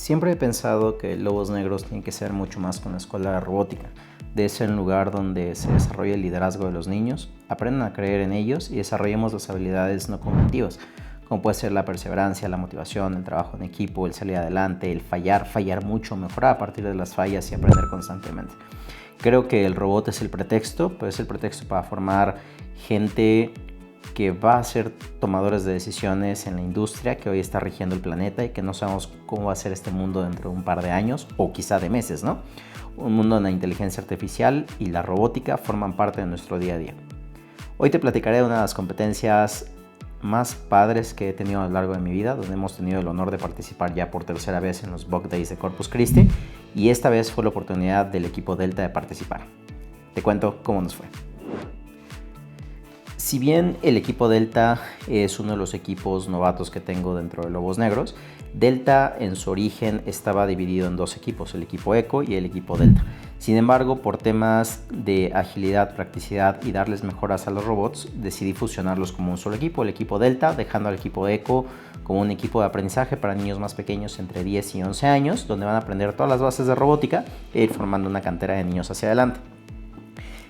Siempre he pensado que Lobos Negros tiene que ser mucho más que una escuela de robótica. Debe ser un lugar donde se desarrolle el liderazgo de los niños, aprendan a creer en ellos y desarrollemos las habilidades no cognitivas, como puede ser la perseverancia, la motivación, el trabajo en equipo, el salir adelante, el fallar mucho, mejorar a partir de las fallas y aprender constantemente. Creo que el robot es el pretexto, pero es el pretexto para formar gente que va a ser tomadores de decisiones en la industria que hoy está rigiendo el planeta y que no sabemos cómo va a ser este mundo dentro de un par de años o quizá de meses, ¿no? Un mundo donde la inteligencia artificial y la robótica forman parte de nuestro día a día. Hoy te platicaré de una de las competencias más padres que he tenido a lo largo de mi vida, donde hemos tenido el honor de participar ya por tercera vez en los Bug Days de Corpus Christi, y esta vez fue la oportunidad del equipo Delta de participar. Te cuento cómo nos fue. Si bien el equipo Delta es uno de los equipos novatos que tengo dentro de Lobos Negros, Delta en su origen estaba dividido en dos equipos, el equipo Eco y el equipo Delta. Sin embargo, por temas de agilidad, practicidad y darles mejoras a los robots, decidí fusionarlos como un solo equipo, el equipo Delta, dejando al equipo Eco como un equipo de aprendizaje para niños más pequeños entre 10 y 11 años, donde van a aprender todas las bases de robótica e ir formando una cantera de niños hacia adelante.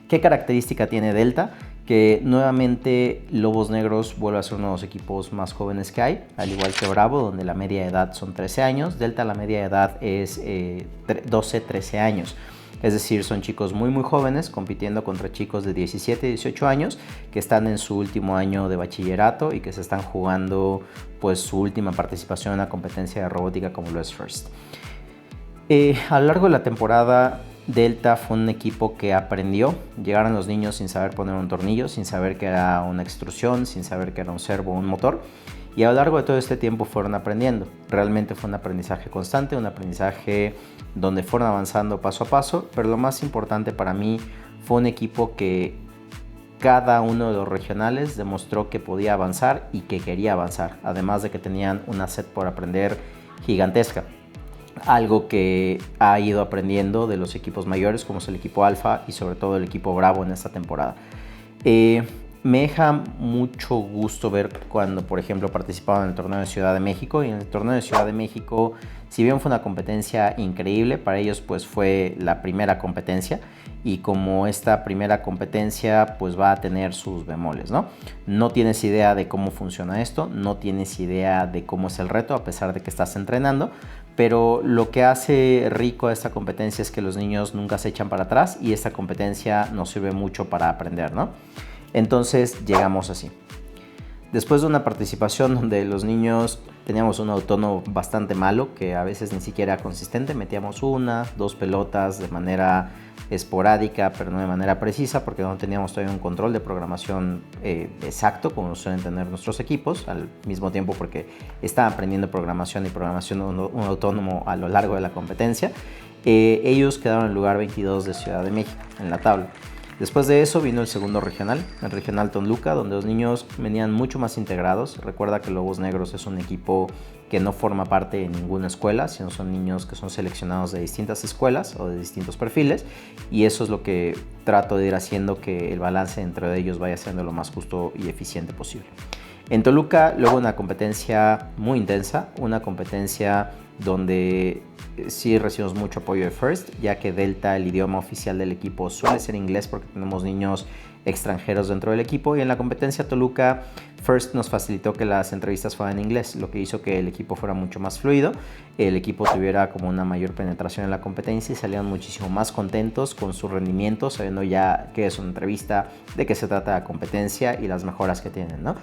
¿Qué característica tiene Delta? Que nuevamente Lobos Negros vuelve a ser uno de los equipos más jóvenes que hay, al igual que Bravo, donde la media de edad son 13 años, Delta la media de edad es 12-13 años. Es decir, son chicos muy jóvenes compitiendo contra chicos de 17 y 18 años que están en su último año de bachillerato y que se están jugando pues su última participación en una competencia de robótica como lo es FIRST. A lo largo de la temporada, Delta fue un equipo que aprendió. Llegaron los niños sin saber poner un tornillo, sin saber que era una extrusión, sin saber que era un servo o un motor. Y a lo largo de todo este tiempo fueron aprendiendo. Realmente fue un aprendizaje constante, un aprendizaje donde fueron avanzando paso a paso. Pero lo más importante para mí fue un equipo que cada uno de los regionales demostró que podía avanzar y que quería avanzar. Además de que tenían una sed por aprender gigantesca. Algo que ha ido aprendiendo de los equipos mayores como es el equipo Alfa y sobre todo el equipo Bravo en esta temporada. Me deja mucho gusto ver cuando, por ejemplo, participaban en el torneo de Ciudad de México, y en el torneo de Ciudad de México, si bien fue una competencia increíble, para ellos pues fue la primera competencia, y como esta primera competencia pues va a tener sus bemoles, ¿no? No tienes idea de cómo funciona esto, no tienes idea de cómo es el reto a pesar de que estás entrenando, pero lo que hace rico a esta competencia es que los niños nunca se echan para atrás y esta competencia nos sirve mucho para aprender, ¿no? Entonces llegamos así. Después de una participación donde los niños teníamos un autono bastante malo, que a veces ni siquiera era consistente, metíamos una, dos pelotas de manera esporádica, pero no de manera precisa, porque no teníamos todavía un control de programación exacto, como suelen tener nuestros equipos, al mismo tiempo porque estaban aprendiendo programación y programación un autónomo a lo largo de la competencia. Ellos quedaron en el lugar 22 de Ciudad de México en la tabla. Después de eso vino el segundo regional, el regional Toluca, donde los niños venían mucho más integrados. Recuerda que Lobos Negros es un equipo que no forma parte de ninguna escuela, sino son niños que son seleccionados de distintas escuelas o de distintos perfiles, y eso es lo que trato de ir haciendo, que el balance entre ellos vaya siendo lo más justo y eficiente posible. En Toluca luego una competencia muy intensa, una competencia donde sí recibimos mucho apoyo de FIRST, ya que Delta, el idioma oficial del equipo, suele ser inglés porque tenemos niños extranjeros dentro del equipo, y en la competencia Toluca, FIRST nos facilitó que las entrevistas fueran en inglés, lo que hizo que el equipo fuera mucho más fluido, el equipo tuviera como una mayor penetración en la competencia y salieron muchísimo más contentos con su rendimiento, sabiendo ya qué es una entrevista, de qué se trata la competencia y las mejoras que tienen, ¿no?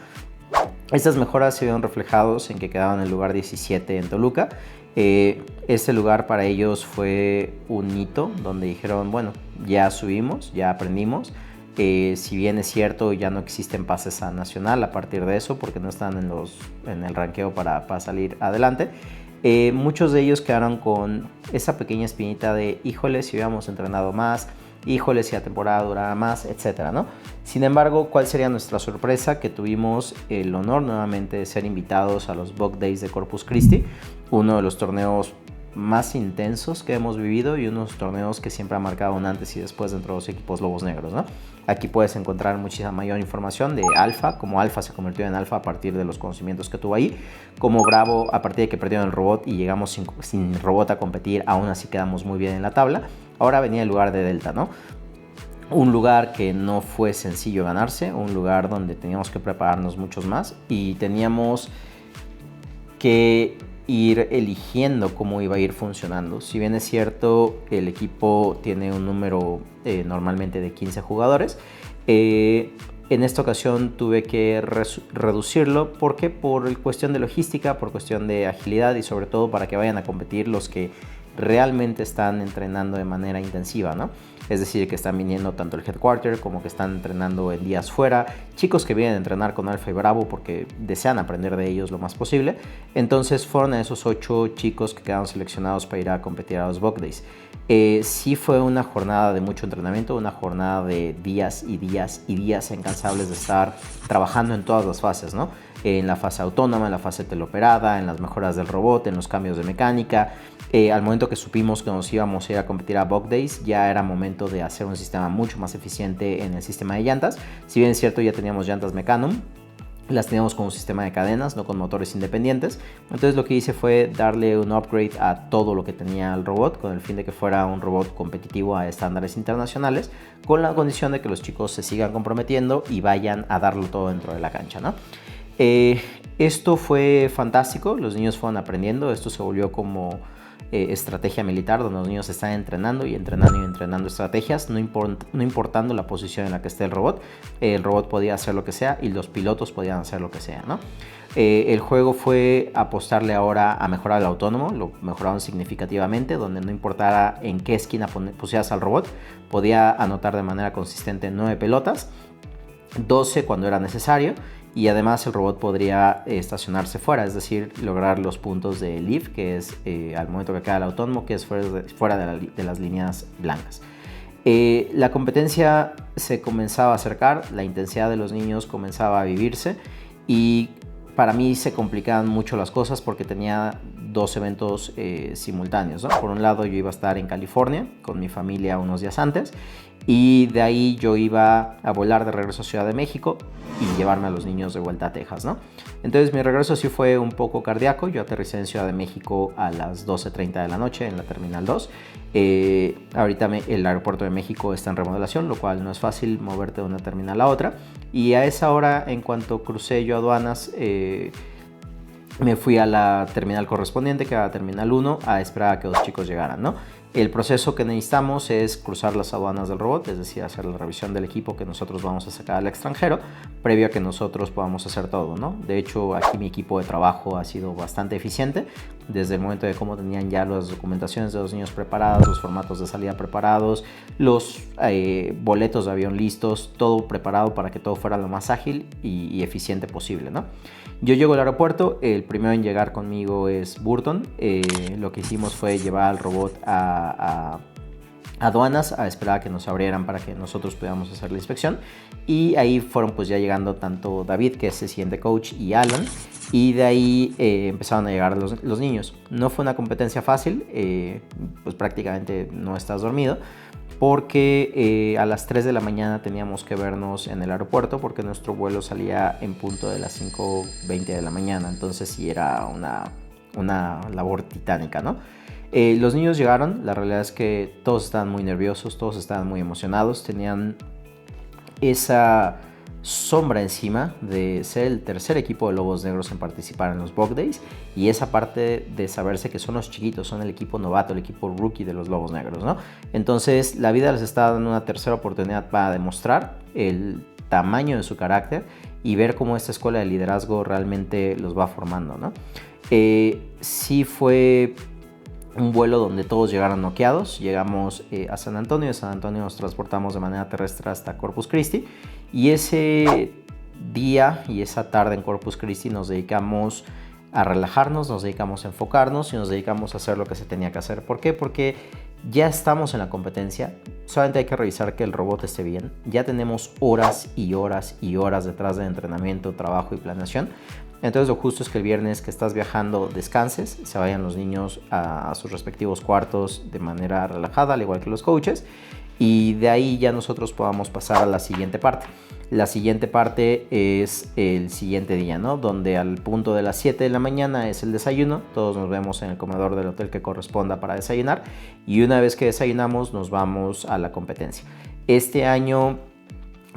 Estas mejoras se vieron reflejados en que quedaron en el lugar 17 en Toluca. Este lugar para ellos fue un hito donde dijeron, bueno, ya subimos, ya aprendimos. Si bien es cierto, ya no existen pases a nacional a partir de eso porque no están en el ranqueo para salir adelante. Muchos de ellos quedaron con esa pequeña espinita de, híjole, si hubiéramos entrenado más, híjole, si la temporada durara más, etcétera, ¿no? Sin embargo, ¿cuál sería nuestra sorpresa? Que tuvimos el honor nuevamente de ser invitados a los Bug Days de Corpus Christi, uno de los torneos más intensos que hemos vivido y unos torneos que siempre han marcado un antes y después dentro de los equipos Lobos Negros, ¿no? Aquí puedes encontrar muchísima mayor información de Alpha, cómo Alpha se convirtió en Alpha a partir de los conocimientos que tuvo ahí, como Bravo a partir de que perdieron el robot y llegamos sin robot a competir, aún así quedamos muy bien en la tabla. Ahora venía el lugar de Delta, ¿no? Un lugar que no fue sencillo ganarse, un lugar donde teníamos que prepararnos muchos más y teníamos que ir eligiendo cómo iba a ir funcionando. Si bien es cierto, el equipo tiene un número normalmente de 15 jugadores, en esta ocasión tuve que reducirlo. ¿Por qué? Por cuestión de logística, por cuestión de agilidad y sobre todo para que vayan a competir los que realmente están entrenando de manera intensiva, ¿no? Es decir, que están viniendo tanto el headquarter como que están entrenando en días fuera, chicos que vienen a entrenar con Alpha y Bravo porque desean aprender de ellos lo más posible. Entonces fueron a esos 8 chicos que quedaron seleccionados para ir a competir a los Bug Days. Sí fue una jornada de mucho entrenamiento, una jornada de días y días y días incansables de estar trabajando en todas las fases, ¿no? En la fase autónoma, en la fase teleoperada, en las mejoras del robot, en los cambios de mecánica. Al momento que supimos que nos íbamos a ir a competir a Bug Days, ya era momento de hacer un sistema mucho más eficiente en el sistema de llantas. Si bien es cierto, ya teníamos llantas Mecanum, las teníamos con un sistema de cadenas, no con motores independientes. Entonces lo que hice fue darle un upgrade a todo lo que tenía el robot, con el fin de que fuera un robot competitivo a estándares internacionales, con la condición de que los chicos se sigan comprometiendo y vayan a darlo todo dentro de la cancha, ¿no? Esto fue fantástico, los niños fueron aprendiendo, esto se volvió como estrategia militar, donde los niños están entrenando y entrenando y entrenando estrategias, no importando la posición en la que esté el robot podía hacer lo que sea y los pilotos podían hacer lo que sea, ¿no? El juego fue apostarle ahora a mejorar el autónomo, lo mejoraron significativamente, donde no importara en qué esquina pusieras al robot, podía anotar de manera consistente 9 pelotas, 12 cuando era necesario, y además el robot podría estacionarse fuera, es decir, lograr los puntos de leave, que es al momento que cae el autónomo, que es fuera de las líneas blancas. La competencia se comenzaba a acercar, la intensidad de los niños comenzaba a vivirse y para mí se complicaban mucho las cosas porque tenía 2 eventos simultáneos, ¿no? Por un lado yo iba a estar en California con mi familia unos días antes y de ahí yo iba a volar de regreso a Ciudad de México y llevarme a los niños de vuelta a Texas, ¿no? Entonces mi regreso sí fue un poco cardíaco. Yo aterricé en Ciudad de México a las 12:30 de la noche en la Terminal 2. Ahorita el aeropuerto de México está en remodelación, lo cual no es fácil moverte de una terminal a otra. Y a esa hora, en cuanto crucé yo aduanas, me fui a la terminal correspondiente, que era la Terminal 1, a esperar a que los chicos llegaran, ¿no? El proceso que necesitamos es cruzar las aduanas del robot, es decir, hacer la revisión del equipo que nosotros vamos a sacar al extranjero, previo a que nosotros podamos hacer todo, ¿no? De hecho, aquí mi equipo de trabajo ha sido bastante eficiente, desde el momento de cómo tenían ya las documentaciones de los niños preparadas, los formatos de salida preparados, los boletos de avión listos, todo preparado para que todo fuera lo más ágil y eficiente posible, ¿no? Yo llego al aeropuerto, el primero en llegar conmigo es Burton. Lo que hicimos fue llevar al robot a aduanas a esperar a que nos abrieran para que nosotros pudiéramos hacer la inspección, y ahí fueron pues ya llegando tanto David, que es el siguiente coach, y Alan, y de ahí empezaron a llegar los niños. No fue una competencia fácil, pues prácticamente no estás dormido, porque a las 3 de la mañana teníamos que vernos en el aeropuerto porque nuestro vuelo salía en punto de las 5:20 de la mañana, entonces sí era una labor titánica, ¿no? Los niños llegaron, la realidad es que todos estaban muy nerviosos, todos estaban muy emocionados, tenían esa sombra encima de ser el tercer equipo de Lobos Negros en participar en los Bug Days, y esa parte de saberse que son los chiquitos, son el equipo novato, el equipo rookie de los Lobos Negros, ¿no? Entonces la vida les está dando una tercera oportunidad para demostrar el tamaño de su carácter y ver cómo esta escuela de liderazgo realmente los va formando, ¿no? Sí fue un vuelo donde todos llegaron noqueados. Llegamos a San Antonio, de San Antonio nos transportamos de manera terrestre hasta Corpus Christi, y ese día y esa tarde en Corpus Christi nos dedicamos a relajarnos, nos dedicamos a enfocarnos y nos dedicamos a hacer lo que se tenía que hacer. ¿Por qué? Porque ya estamos en la competencia, solamente hay que revisar que el robot esté bien. Ya tenemos horas y horas y horas detrás de entrenamiento, trabajo y planeación. Entonces lo justo es que el viernes que estás viajando descanses, se vayan los niños a sus respectivos cuartos de manera relajada, al igual que los coaches, y de ahí ya nosotros podamos pasar a la siguiente parte. La siguiente parte es el siguiente día, ¿no? Donde al punto de las 7 de la mañana es el desayuno. Todos nos vemos en el comedor del hotel que corresponda para desayunar. Y una vez que desayunamos nos vamos a la competencia. Este año,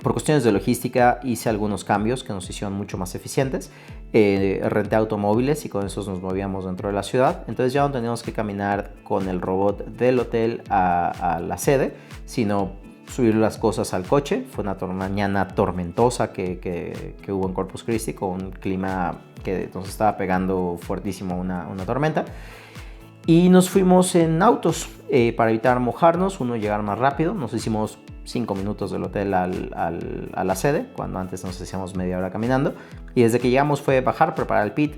por cuestiones de logística, hice algunos cambios que nos hicieron mucho más eficientes. Renté automóviles y con esos nos movíamos dentro de la ciudad. Entonces ya no teníamos que caminar con el robot del hotel a la sede, sino subir las cosas al coche. Fue una mañana tormentosa que hubo en Corpus Christi, con un clima que nos estaba pegando fuertísimo, una tormenta. Y nos fuimos en autos para evitar mojarnos, llegar más rápido. Nos hicimos 5 minutos del hotel a la sede, cuando antes nos hacíamos media hora caminando. Y desde que llegamos fue bajar, preparar el pit,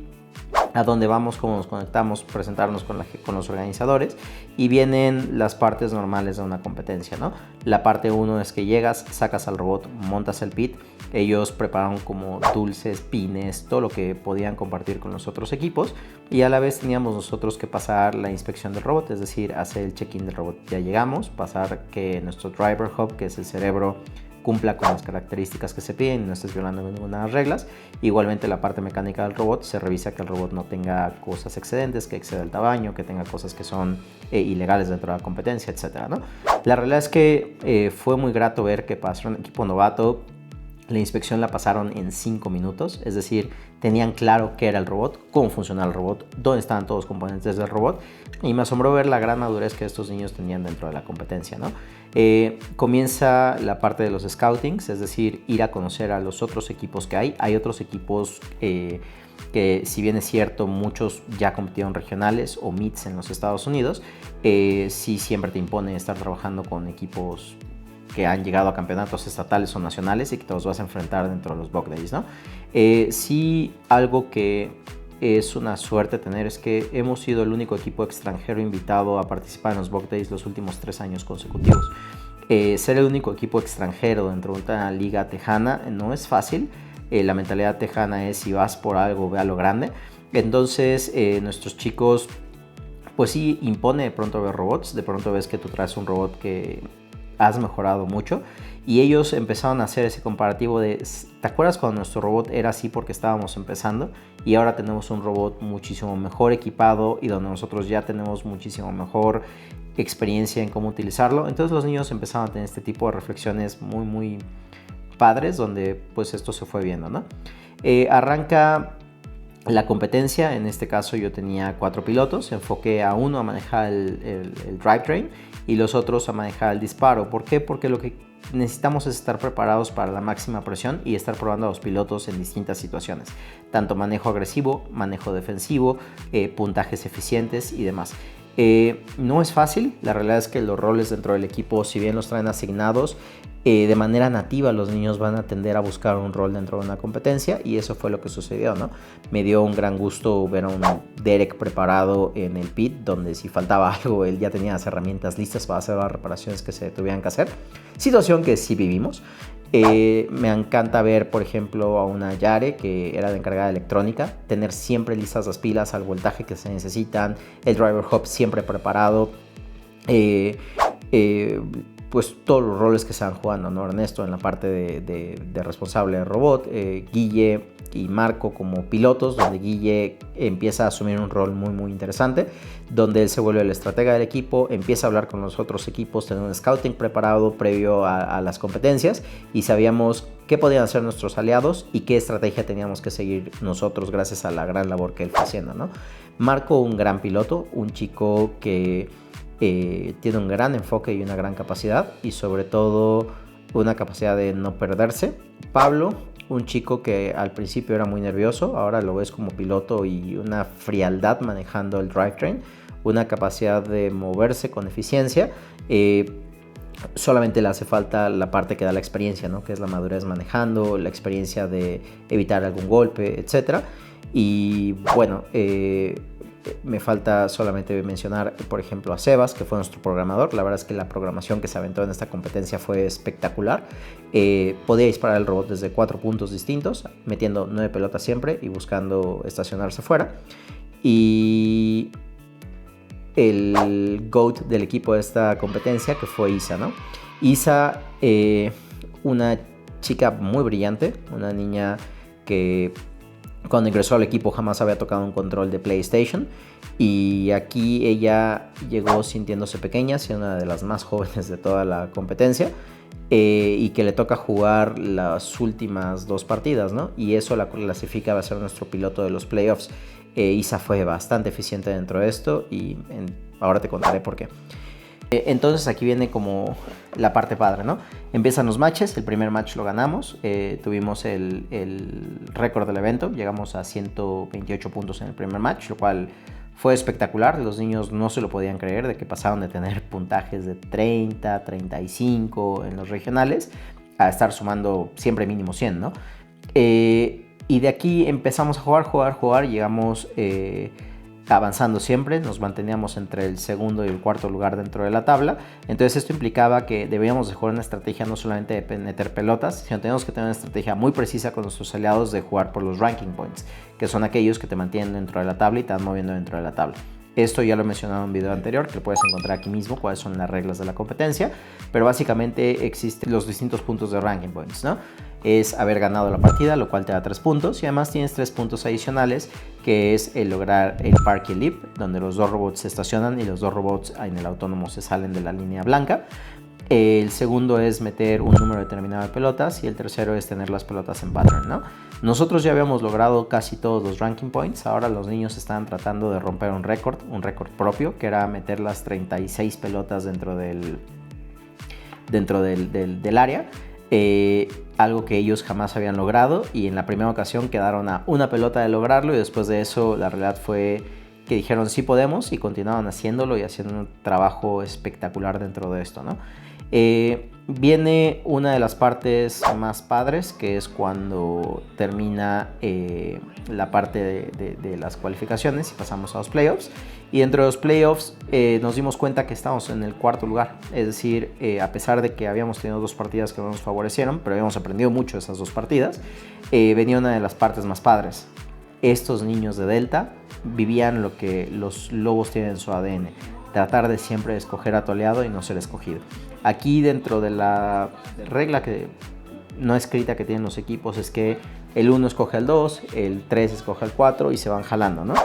a dónde vamos, cómo nos conectamos, presentarnos con los organizadores, y vienen las partes normales de una competencia, ¿no? La parte 1 es que llegas, sacas al robot, montas el pit. Ellos prepararon como dulces, pines, todo lo que podían compartir con los otros equipos, y a la vez teníamos nosotros que pasar la inspección del robot, es decir, hacer el check-in del robot. Ya llegamos, pasar que nuestro driver hub, que es el cerebro, cumpla con las características que se piden y no estés violando ninguna de las reglas. Igualmente la parte mecánica del robot, se revisa que el robot no tenga cosas excedentes, que exceda el tamaño, que tenga cosas que son ilegales dentro de la competencia, etcétera, ¿no? La realidad es que fue muy grato ver que para ser un equipo novato, la inspección la pasaron en 5 minutos, es decir, tenían claro qué era el robot, cómo funcionaba el robot, dónde estaban todos los componentes del robot, y me asombró ver la gran madurez que estos niños tenían dentro de la competencia, ¿no? Comienza la parte de los scoutings, es decir, ir a conocer a los otros equipos que hay. Hay otros equipos que, si bien es cierto, muchos ya compitieron regionales o meets en los Estados Unidos, sí siempre te impone estar trabajando con equipos que han llegado a campeonatos estatales o nacionales y que te los vas a enfrentar dentro de los Bug Days, ¿no? Sí, algo que es una suerte tener es que hemos sido el único equipo extranjero invitado a participar en los Bug Days los últimos 3 años consecutivos. Ser el único equipo extranjero dentro de una liga tejana no es fácil. La mentalidad tejana es: si vas por algo, ve a lo grande. Entonces nuestros chicos, pues sí, impone de pronto ver robots. De pronto ves que tú traes un robot que has mejorado mucho, y ellos empezaron a hacer ese comparativo de: ¿te acuerdas cuando nuestro robot era así porque estábamos empezando? Y ahora tenemos un robot muchísimo mejor equipado y donde nosotros ya tenemos muchísimo mejor experiencia en cómo utilizarlo. Entonces los niños empezaron a tener este tipo de reflexiones muy muy padres, donde pues esto se fue viendo, ¿no? Arranca la competencia. En este caso yo tenía 4 pilotos, enfoqué a uno a manejar el drivetrain y los otros a manejar el disparo. ¿Por qué? Porque lo que necesitamos es estar preparados para la máxima presión y estar probando a los pilotos en distintas situaciones, tanto manejo agresivo, manejo defensivo, puntajes eficientes y demás. No es fácil. La realidad es que los roles dentro del equipo, si bien los traen asignados, de manera nativa los niños van a tender a buscar un rol dentro de una competencia, y eso fue lo que sucedió, ¿no? Me dio un gran gusto ver a un Derek preparado en el pit, donde si faltaba algo él ya tenía las herramientas listas para hacer las reparaciones que se tuvieran que hacer, situación que sí vivimos. Me encanta ver, por ejemplo, a una Yare que era la encargada de electrónica, tener siempre listas las pilas al voltaje que se necesitan, el driver hub siempre preparado, pues todos los roles que se van jugando, ¿no? Ernesto en la parte de responsable de robot, Guille y Marco como pilotos, donde Guille empieza a asumir un rol muy muy interesante, donde él se vuelve el estratega del equipo, empieza a hablar con los otros equipos, tener un scouting preparado previo a las competencias, y sabíamos qué podían hacer nuestros aliados y qué estrategia teníamos que seguir nosotros gracias a la gran labor que él fue haciendo, ¿no? Marco, un gran piloto, un chico que tiene un gran enfoque y una gran capacidad, y sobre todo una capacidad de no perderse. Pablo, un chico que al principio era muy nervioso, ahora lo ves como piloto y una frialdad manejando el drivetrain, una capacidad de moverse con eficiencia. Solamente le hace falta la parte que da la experiencia, ¿no? Que es la madurez manejando, la experiencia de evitar algún golpe, etc. Y bueno, me falta solamente mencionar, por ejemplo, a Sebas, que fue nuestro programador. La verdad es que la programación que se aventó en esta competencia fue espectacular. Podía disparar el robot desde 4 puntos distintos, metiendo 9 pelotas siempre y buscando estacionarse fuera. Y el GOAT del equipo de esta competencia, que fue Isa, ¿no? Isa, una chica muy brillante, una niña que cuando ingresó al equipo jamás había tocado un control de PlayStation, y aquí ella llegó sintiéndose pequeña, siendo una de las más jóvenes de toda la competencia, y que le toca jugar las últimas 2 partidas, ¿no? Y eso la clasifica, va a ser nuestro piloto de los playoffs. Isa fue bastante eficiente dentro de esto y ahora te contaré por qué. Entonces aquí viene como la parte padre, ¿no? Empiezan los matches, el primer match lo ganamos, tuvimos el récord del evento, llegamos a 128 puntos en el primer match, lo cual fue espectacular. Los niños no se lo podían creer de que pasaron de tener puntajes de 30, 35 en los regionales a estar sumando siempre mínimo 100, ¿no? Y de aquí empezamos a jugar, llegamos avanzando siempre, nos manteníamos entre el segundo y el cuarto lugar dentro de la tabla. Entonces esto implicaba que debíamos de jugar una estrategia no solamente de meter pelotas, sino teníamos que tener una estrategia muy precisa con nuestros aliados de jugar por los ranking points, que son aquellos que te mantienen dentro de la tabla y te van moviendo dentro de la tabla. Esto ya lo he mencionado en un video anterior, que lo puedes encontrar aquí mismo, cuáles son las reglas de la competencia, pero básicamente existen los distintos puntos de ranking points, ¿no? Es haber ganado la partida, lo cual te da 3 puntos, y además tienes 3 puntos adicionales, que es el lograr el Parking Leap, donde los 2 robots se estacionan y los 2 robots en el autónomo se salen de la línea blanca. El segundo es meter un número determinado de pelotas, y el tercero es tener las pelotas en pattern, ¿no? Nosotros ya habíamos logrado casi todos los ranking points. Ahora los niños están tratando de romper un récord propio, que era meter las 36 pelotas dentro del área. Algo que ellos jamás habían logrado, y en la primera ocasión quedaron a una pelota de lograrlo, y después de eso la realidad fue que dijeron sí podemos, y continuaban haciéndolo y haciendo un trabajo espectacular dentro de esto, ¿no? Viene una de las partes más padres, que es cuando termina la parte de las cualificaciones y pasamos a los playoffs. Y dentro de los playoffs nos dimos cuenta que estábamos en el cuarto lugar. Es decir, a pesar de que habíamos tenido 2 partidas que no nos favorecieron, pero habíamos aprendido mucho de esas 2 partidas, venía una de las partes más padres. Estos niños de Delta vivían lo que los lobos tienen en su ADN: tratar de siempre escoger a tu aliado y no ser escogido. Aquí, dentro de la regla que no escrita que tienen los equipos, es que el 1 escoge al 2, el 3 escoge al 4 y se van jalando, ¿no?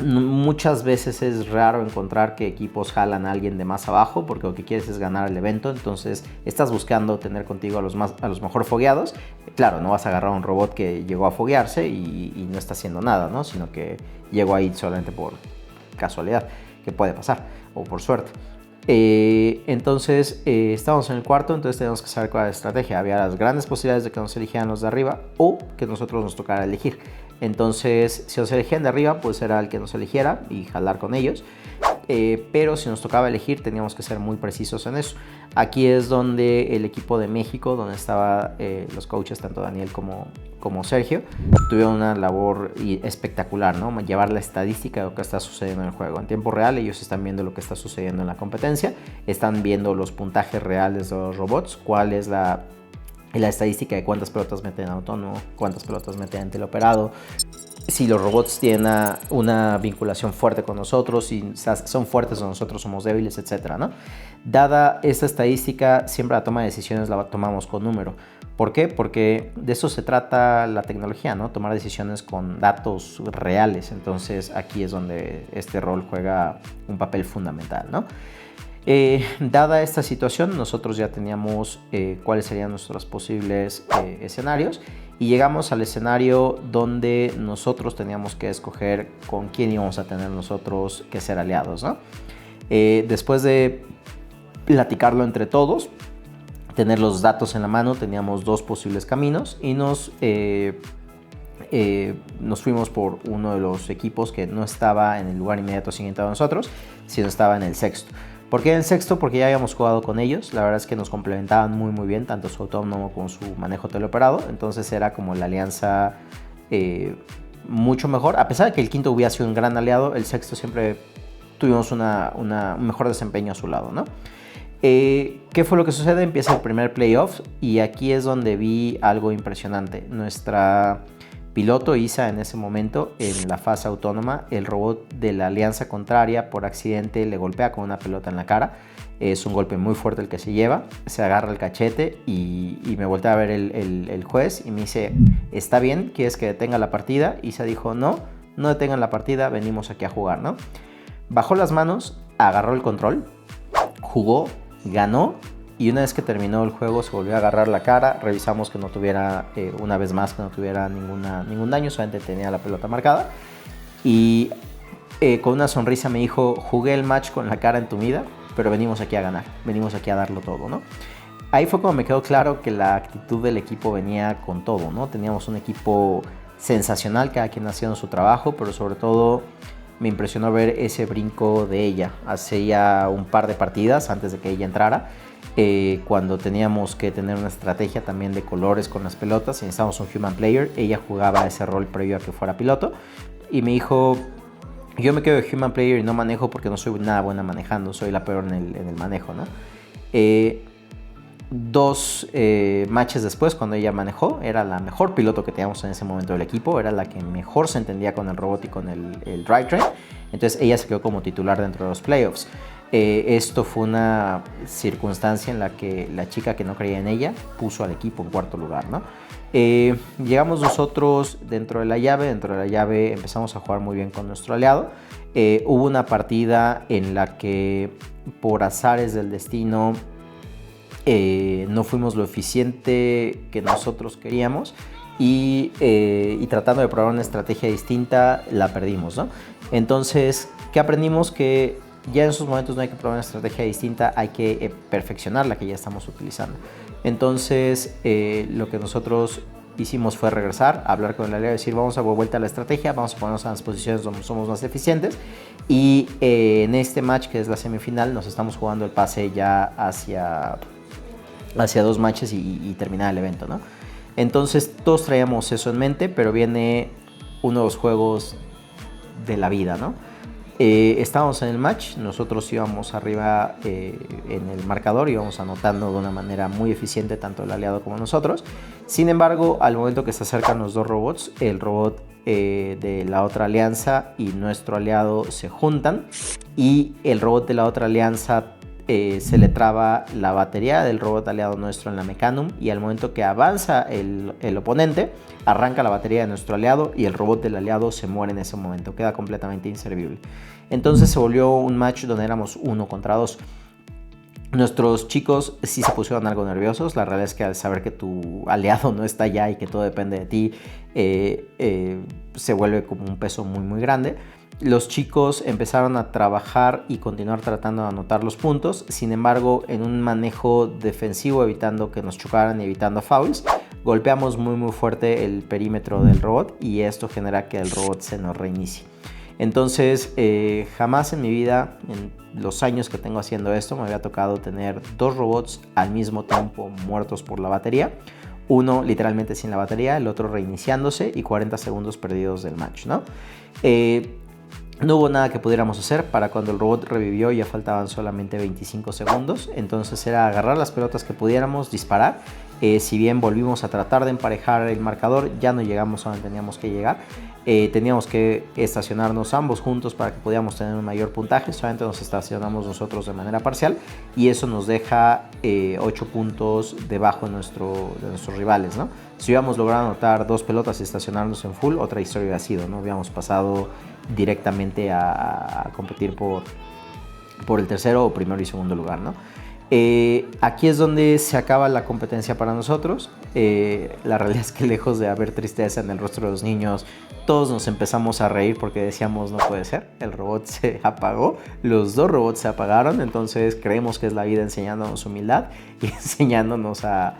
Muchas veces es raro encontrar que equipos jalan a alguien de más abajo, porque lo que quieres es ganar el evento. Entonces estás buscando tener contigo a los mejor fogueados. Claro, no vas a agarrar a un robot que llegó a foguearse y no está haciendo nada, ¿no? Sino que llegó ahí solamente por casualidad, que puede pasar, o por suerte. Entonces estábamos en el cuarto, entonces teníamos que saber cuál era la estrategia. Había las grandes posibilidades de que nos eligieran los de arriba, o que nosotros nos tocara elegir. Entonces, si nos elegían de arriba, pues era el que nos eligiera y jalar con ellos. Pero si nos tocaba elegir, teníamos que ser muy precisos en eso. Aquí es donde el equipo de México, donde estaban los coaches, tanto Daniel como Sergio, tuvieron una labor espectacular, ¿no? Llevar la estadística de lo que está sucediendo en el juego. En tiempo real, ellos están viendo lo que está sucediendo en la competencia, están viendo los puntajes reales de los robots, cuál es la estadística de cuántas pelotas meten en autónomo, cuántas pelotas meten en teleoperado, si los robots tienen una vinculación fuerte con nosotros, si son fuertes o nosotros somos débiles, etcétera, ¿no? Dada esta estadística, siempre la toma de decisiones la tomamos con número. ¿Por qué? Porque de eso se trata la tecnología, ¿no? Tomar decisiones con datos reales. Entonces aquí es donde este rol juega un papel fundamental, ¿no? Dada esta situación, nosotros ya teníamos cuáles serían nuestros posibles escenarios, y llegamos al escenario donde nosotros teníamos que escoger con quién íbamos a tener nosotros que ser aliados, ¿no? Después de platicarlo entre todos, tener los datos en la mano, teníamos 2 posibles caminos, y nos fuimos por uno de los equipos que no estaba en el lugar inmediato siguiente a nosotros, sino estaba en el sexto. ¿Por qué en el sexto? Porque ya habíamos jugado con ellos. La verdad es que nos complementaban muy bien, tanto su autónomo como su manejo teleoperado. Entonces era como la alianza mucho mejor. A pesar de que el quinto hubiera sido un gran aliado, el sexto siempre tuvimos un mejor desempeño a su lado, ¿no? ¿Qué fue lo que sucede? Empieza el primer playoff y aquí es donde vi algo impresionante. Nuestra piloto Isa en ese momento, en la fase autónoma, el robot de la alianza contraria por accidente le golpea con una pelota en la cara. Es un golpe muy fuerte el que se lleva, se agarra el cachete y me voltea a ver el juez y me dice, ¿está bien? ¿Quieres que detenga la partida? Isa dijo, no detengan la partida, venimos aquí a jugar, ¿no? Bajó las manos, agarró el control, jugó, ganó y una vez que terminó el juego se volvió a agarrar la cara, revisamos que no tuviera, una vez más, que no tuviera ningún daño, solamente tenía la pelota marcada y con una sonrisa me dijo, jugué el match con la cara entumida, pero venimos aquí a ganar, venimos aquí a darlo todo, ¿no? Ahí fue cuando me quedó claro que la actitud del equipo venía con todo, ¿no? Teníamos un equipo sensacional, cada quien haciendo su trabajo, pero sobre todo me impresionó ver ese brinco de ella. Hace ya un par de partidas antes de que ella entrara, cuando teníamos que tener una estrategia también de colores con las pelotas y necesitábamos un human player, ella jugaba ese rol previo a que fuera piloto y me dijo, yo me quedo de human player y no manejo porque no soy nada buena manejando, soy la peor en el manejo, ¿no? Dos matches después, cuando ella manejó, era la mejor piloto que teníamos en ese momento del equipo, era la que mejor se entendía con el robot y con el drivetrain, entonces ella se quedó como titular dentro de los playoffs. Esto fue una circunstancia en la que la chica que no creía en ella puso al equipo en cuarto lugar, ¿no? Llegamos nosotros dentro de la llave empezamos a jugar muy bien con nuestro aliado. Hubo una partida en la que por azares del destino no fuimos lo eficiente que nosotros queríamos y tratando de probar una estrategia distinta la perdimos, ¿no? Entonces, ¿qué aprendimos? Que ya en esos momentos no hay que probar una estrategia distinta, hay que perfeccionar la que ya estamos utilizando. Entonces, lo que nosotros hicimos fue regresar, hablar con el aliado y decir, vamos a dar vuelta a la estrategia, vamos a ponernos en las posiciones donde somos más eficientes y en este match, que es la semifinal, nos estamos jugando el pase ya hacia 2 matches y terminar el evento, ¿no? Entonces, todos traíamos eso en mente, pero viene uno de los juegos de la vida, ¿no? Estábamos en el match, nosotros íbamos arriba en el marcador, íbamos anotando de una manera muy eficiente tanto el aliado como nosotros. Sin embargo, al momento que se acercan los dos robots, el robot de la otra alianza y nuestro aliado se juntan y el robot de la otra alianza se le traba la batería del robot aliado nuestro en la Mechanum y al momento que avanza el oponente, arranca la batería de nuestro aliado y el robot del aliado se muere en ese momento, queda completamente inservible. Entonces se volvió un match donde éramos 1 contra 2. Nuestros chicos sí se pusieron algo nerviosos, la realidad es que al saber que tu aliado no está allá y que todo depende de ti, se vuelve como un peso muy muy grande. Los chicos empezaron a trabajar y continuar tratando de anotar los puntos, sin embargo en un manejo defensivo evitando que nos chocaran y evitando fouls, golpeamos muy muy fuerte el perímetro del robot y esto genera que el robot se nos reinicie. Entonces jamás en mi vida, en los años que tengo haciendo esto, me había tocado tener 2 robots al mismo tiempo muertos por la batería. Uno literalmente sin la batería, el otro reiniciándose y 40 segundos perdidos del match, ¿no? No hubo nada que pudiéramos hacer. Para cuando el robot revivió ya faltaban solamente 25 segundos. Entonces era agarrar las pelotas que pudiéramos, disparar. Si bien volvimos a tratar de emparejar el marcador, ya no llegamos a donde teníamos que llegar. Teníamos que estacionarnos ambos juntos para que pudiéramos tener un mayor puntaje. Solamente nos estacionamos nosotros de manera parcial y eso nos deja 8 puntos debajo de nuestros rivales, ¿no? Si hubiéramos logrado anotar 2 pelotas y estacionarnos en full, otra historia hubiera sido, ¿no? Hubiéramos pasado directamente a competir por el tercero o primero y segundo lugar, ¿no? Aquí es donde se acaba la competencia para nosotros. La realidad es que lejos de haber tristeza en el rostro de los niños, todos nos empezamos a reír porque decíamos no puede ser, el robot se apagó, los 2 robots se apagaron, entonces creemos que es la vida enseñándonos humildad y enseñándonos a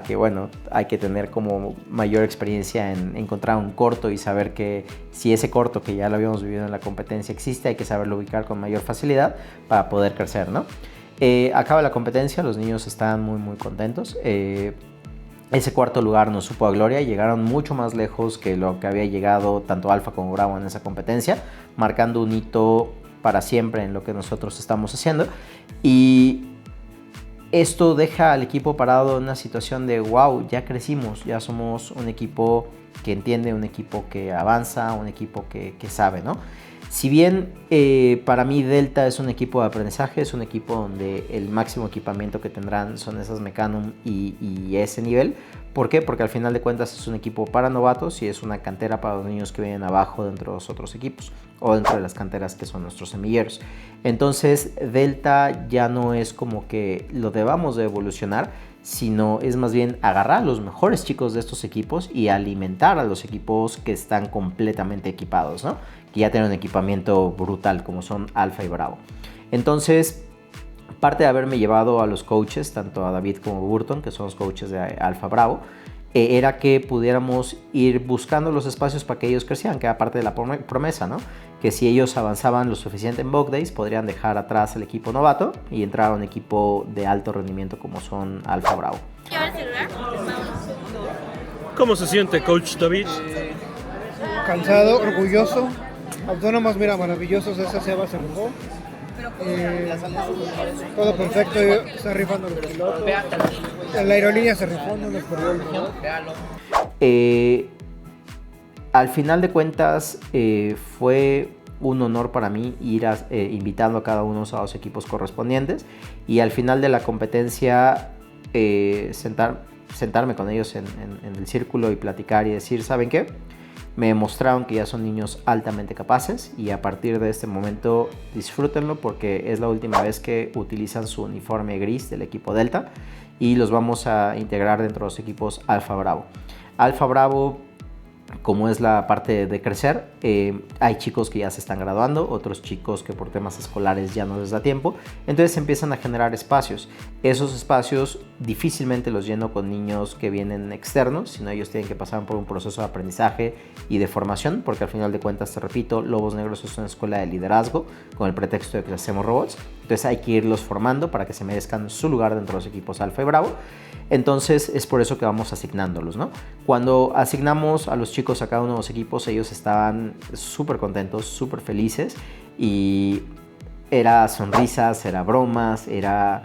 que bueno, hay que tener como mayor experiencia en encontrar un corto y saber que si ese corto que ya lo habíamos vivido en la competencia existe, hay que saberlo ubicar con mayor facilidad para poder crecer, ¿no? Acaba la competencia, los niños están muy muy contentos. Ese cuarto lugar nos supo a gloria, llegaron mucho más lejos que lo que había llegado tanto Alfa como Bravo en esa competencia, marcando un hito para siempre en lo que nosotros estamos haciendo. Y esto deja al equipo parado en una situación de wow, ya crecimos, ya somos un equipo que entiende, un equipo que avanza, un equipo que sabe, ¿no? Si bien para mí Delta es un equipo de aprendizaje, es un equipo donde el máximo equipamiento que tendrán son esas Mecanum y ese nivel. ¿Por qué? Porque al final de cuentas es un equipo para novatos y es una cantera para los niños que vienen abajo dentro de los otros equipos o dentro de las canteras que son nuestros semilleros. Entonces Delta ya no es como que lo debamos de evolucionar, sino es más bien agarrar a los mejores chicos de estos equipos y alimentar a los equipos que están completamente equipados, ¿no? Que ya tienen un equipamiento brutal como son Alfa y Bravo. Entonces, parte de haberme llevado a los coaches, tanto a David como a Burton, que son los coaches de Alfa Bravo, era que pudiéramos ir buscando los espacios para que ellos crecieran, que era parte de la promesa, ¿no? Que si ellos avanzaban lo suficiente en Bug Days, podrían dejar atrás el equipo novato y entrar a un equipo de alto rendimiento como son Alfa Bravo. ¿Cómo se siente, Coach David? Cansado, orgulloso. Autónomos, mira, maravillosos. Esa ceba se rifó. Todo perfecto, está rifando los pilotos. La aerolínea se rifó, no les perdió el motor. Al final de cuentas, fue un honor para mí ir invitando a cada uno a los equipos correspondientes y al final de la competencia sentarme con ellos en el círculo y platicar y decir, ¿saben qué? Me demostraron que ya son niños altamente capaces y a partir de este momento disfrútenlo porque es la última vez que utilizan su uniforme gris del equipo Delta y los vamos a integrar dentro de los equipos Alfa Bravo. Alfa Bravo, como es la parte de crecer, hay chicos que ya se están graduando, otros chicos que por temas escolares ya no les da tiempo, entonces empiezan a generar espacios. Esos espacios difícilmente los lleno con niños que vienen externos, sino ellos tienen que pasar por un proceso de aprendizaje y de formación, porque al final de cuentas, te repito, Lobos Negros es una escuela de liderazgo con el pretexto de que hacemos robots, entonces hay que irlos formando para que se merezcan su lugar dentro de los equipos Alfa y Bravo. Entonces es por eso que vamos asignándolos, ¿no? Cuando asignamos a los chicos a cada uno de los equipos, ellos estaban súper contentos, súper felices y era sonrisas, era bromas, era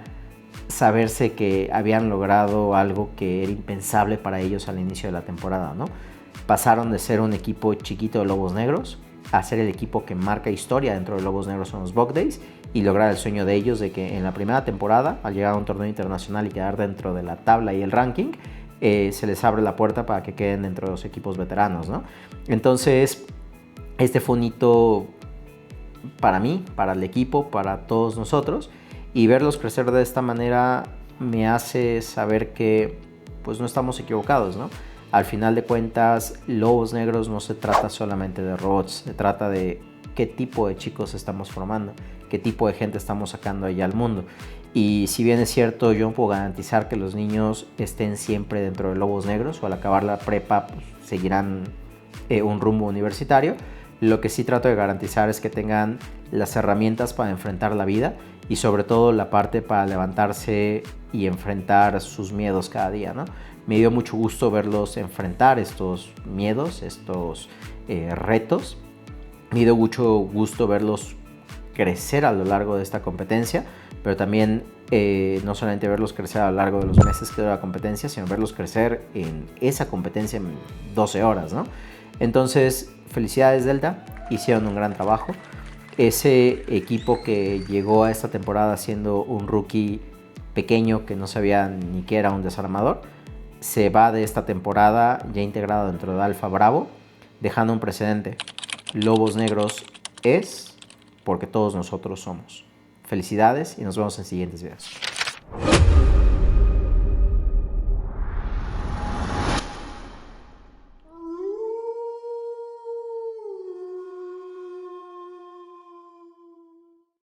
saberse que habían logrado algo que era impensable para ellos al inicio de la temporada, ¿no? Pasaron de ser un equipo chiquito de Lobos Negros a ser el equipo que marca historia dentro de Lobos Negros en los Bug Days y lograr el sueño de ellos de que en la primera temporada, al llegar a un torneo internacional y quedar dentro de la tabla y el ranking, se les abre la puerta para que queden dentro de los equipos veteranos, ¿no? Entonces, este fue un hito para mí, para el equipo, para todos nosotros, y verlos crecer de esta manera me hace saber que pues no estamos equivocados, ¿no? Al final de cuentas, Lobos Negros no se trata solamente de robots, se trata de qué tipo de chicos estamos formando, qué tipo de gente estamos sacando allá al mundo. Y si bien es cierto, yo no puedo garantizar que los niños estén siempre dentro de Lobos Negros o al acabar la prepa pues, seguirán un rumbo universitario. Lo que sí trato de garantizar es que tengan las herramientas para enfrentar la vida y sobre todo la parte para levantarse y enfrentar sus miedos cada día, ¿no? Me dio mucho gusto verlos enfrentar estos miedos, estos retos. Me dio mucho gusto verlos crecer a lo largo de esta competencia, pero también no solamente verlos crecer a lo largo de los meses que dura la competencia, sino verlos crecer en esa competencia en 12 horas, ¿no? Entonces, felicidades Delta, hicieron un gran trabajo. Ese equipo que llegó a esta temporada siendo un rookie pequeño que no sabía ni qué era un desarmador, se va de esta temporada ya integrado dentro de Alfa Bravo, dejando un precedente. Lobos Negros es porque todos nosotros somos. Felicidades y nos vemos en siguientes videos.